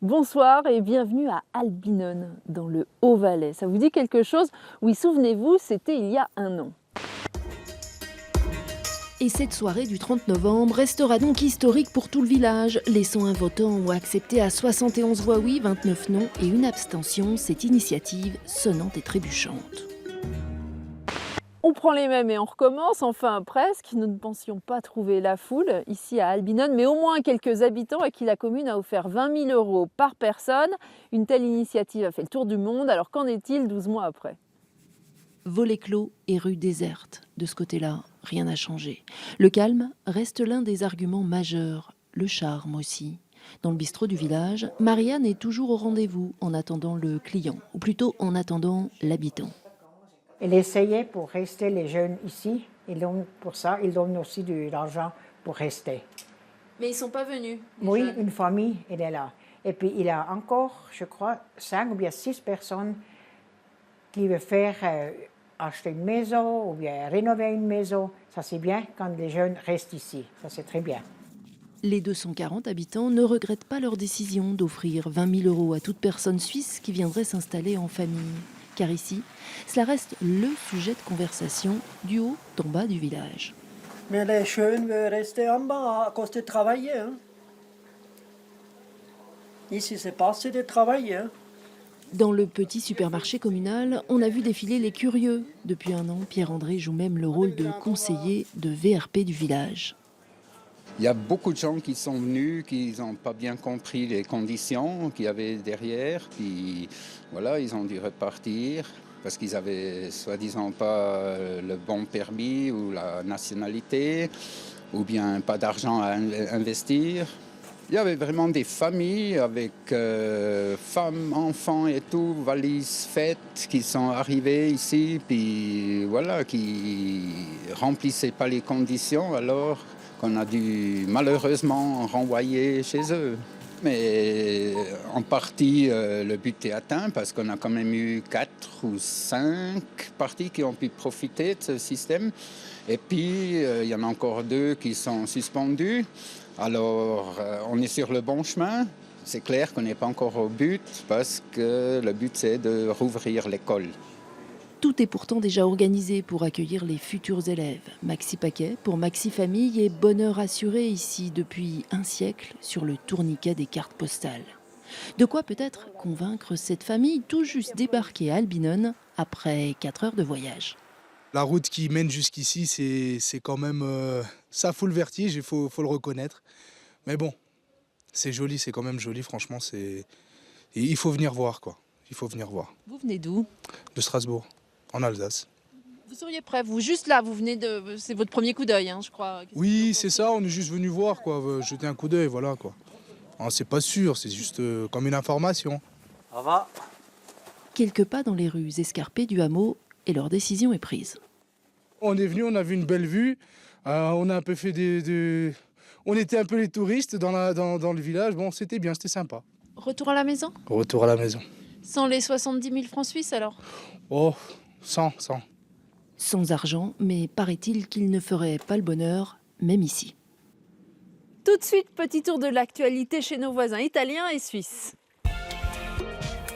Bonsoir et bienvenue à Albinon, dans le Haut-Valais. Ça vous dit quelque chose? Oui, souvenez-vous, c'était il y a un an. Et cette soirée du 30 novembre restera donc historique pour tout le village. Les 101 votants ont accepté à 71 voix oui, 29 non et une abstention cette initiative sonnante et trébuchante. On prend les mêmes et on recommence, enfin presque. Nous ne pensions pas trouver la foule ici à Albinon, mais au moins quelques habitants à qui la commune a offert 20 000 € par personne. Une telle initiative a fait le tour du monde, alors qu'en est-il 12 mois après? Volets clos et rues désertes. De ce côté-là, rien n'a changé. Le calme reste l'un des arguments majeurs, le charme aussi. Dans le bistrot du village, Marianne est toujours au rendez-vous en attendant le client, ou plutôt en attendant l'habitant. Elle essayait pour rester les jeunes ici, et donc pour ça, ils donnent aussi de l'argent pour rester. Mais ils ne sont pas venus. Oui, une famille, elle est là. Et puis il y a encore, je crois, 5 ou bien 6 personnes qui veulent faire acheter une maison ou bien rénover une maison. Ça c'est bien quand les jeunes restent ici, ça c'est très bien. Les 240 habitants ne regrettent pas leur décision d'offrir 20 000 € à toute personne suisse qui viendrait s'installer en famille. Car ici, cela reste le sujet de conversation du haut en bas du village. Mais les jeunes veulent rester en bas à cause de travailler. Hein. Ici, c'est pas assez de travailler. Hein. Dans le petit supermarché communal, on a vu défiler les curieux. Depuis un an, Pierre-André joue même le rôle de conseiller de VRP du village. Il y a beaucoup de gens qui sont venus, qui n'ont pas bien compris les conditions qu'il y avait derrière. Puis voilà, ils ont dû repartir parce qu'ils avaient soi-disant pas le bon permis ou la nationalité ou bien pas d'argent à investir. Il y avait vraiment des familles avec femmes, enfants et tout, valises faites, qui sont arrivées ici, puis voilà, qui remplissaient pas les conditions, alors qu'on a dû malheureusement renvoyer chez eux. Mais en partie, le but est atteint parce qu'on a quand même eu 4 ou 5 parties qui ont pu profiter de ce système. Et puis, il y en a encore 2 qui sont suspendus. Alors, on est sur le bon chemin. C'est clair qu'on n'est pas encore au but parce que le but, c'est de rouvrir l'école. Tout est pourtant déjà organisé pour accueillir les futurs élèves. Maxi Paquet pour Maxi Famille et bonheur assuré ici depuis un siècle sur le tourniquet des cartes postales. De quoi peut-être convaincre cette famille tout juste débarquée à Albinon après 4 heures de voyage. La route qui mène jusqu'ici, c'est quand même... ça fout le vertige, il faut le reconnaître. Mais bon, c'est joli, c'est quand même joli, franchement. Il faut venir voir, quoi. Il faut venir voir. Vous venez d'où? De Strasbourg, en Alsace. Vous seriez prêt, vous, juste là, vous venez de... C'est votre premier coup d'œil, hein, je crois. Oui, c'est ça, on est juste venu voir, quoi, jeter un coup d'œil, voilà, quoi. C'est pas sûr, c'est juste comme une information. Ça va. Quelques pas dans les rues escarpées du hameau et leur décision est prise. On est venu, on a vu une belle vue, on a un peu fait on était un peu les touristes dans le village, bon, c'était bien, c'était sympa. Retour à la maison? Retour à la maison. Sans les 70 000 francs suisses alors? Oh, 100. Sans argent, mais paraît-il qu'il ne ferait pas le bonheur, même ici. Tout de suite, petit tour de l'actualité chez nos voisins italiens et suisses.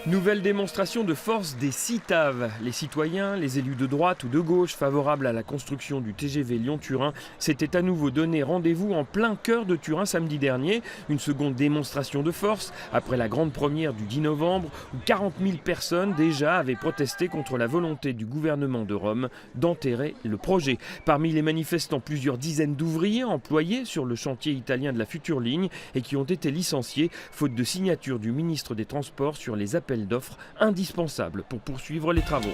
Nouvelle démonstration de force des CITAV. Les citoyens, les élus de droite ou de gauche favorables à la construction du TGV Lyon-Turin s'étaient à nouveau donné rendez-vous en plein cœur de Turin samedi dernier. Une seconde démonstration de force après la grande première du 10 novembre où 40 000 personnes déjà avaient protesté contre la volonté du gouvernement de Rome d'enterrer le projet. Parmi les manifestants, plusieurs dizaines d'ouvriers employés sur le chantier italien de la future ligne et qui ont été licenciés faute de signature du ministre des Transports sur les appels d'offres indispensables pour poursuivre les travaux.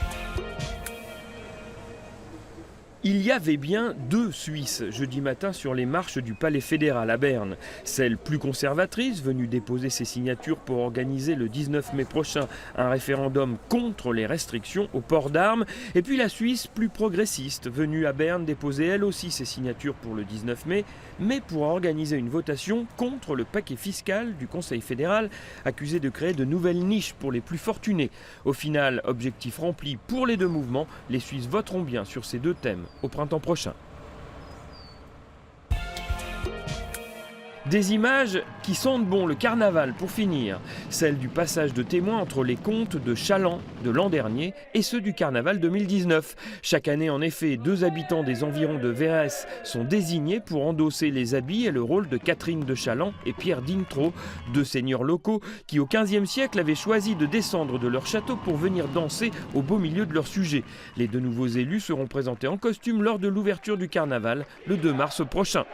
Il y avait bien 2 Suisses jeudi matin sur les marches du Palais fédéral à Berne. Celle plus conservatrice, venue déposer ses signatures pour organiser le 19 mai prochain un référendum contre les restrictions au port d'armes. Et puis la Suisse plus progressiste, venue à Berne déposer elle aussi ses signatures pour le 19 mai, mais pour organiser une votation contre le paquet fiscal du Conseil fédéral, accusé de créer de nouvelles niches pour les plus fortunés. Au final, objectif rempli pour les 2 mouvements, les Suisses voteront bien sur ces 2 thèmes au printemps prochain. Des images qui sentent bon le carnaval pour finir. Celle du passage de témoin entre les contes de Chaland de l'an dernier et ceux du carnaval 2019. Chaque année, en effet, 2 habitants des environs de Verrès sont désignés pour endosser les habits et le rôle de Catherine de Chaland et Pierre d'Intro, 2 seigneurs locaux qui au XVe siècle avaient choisi de descendre de leur château pour venir danser au beau milieu de leur sujet. Les 2 nouveaux élus seront présentés en costume lors de l'ouverture du carnaval le 2 mars prochain.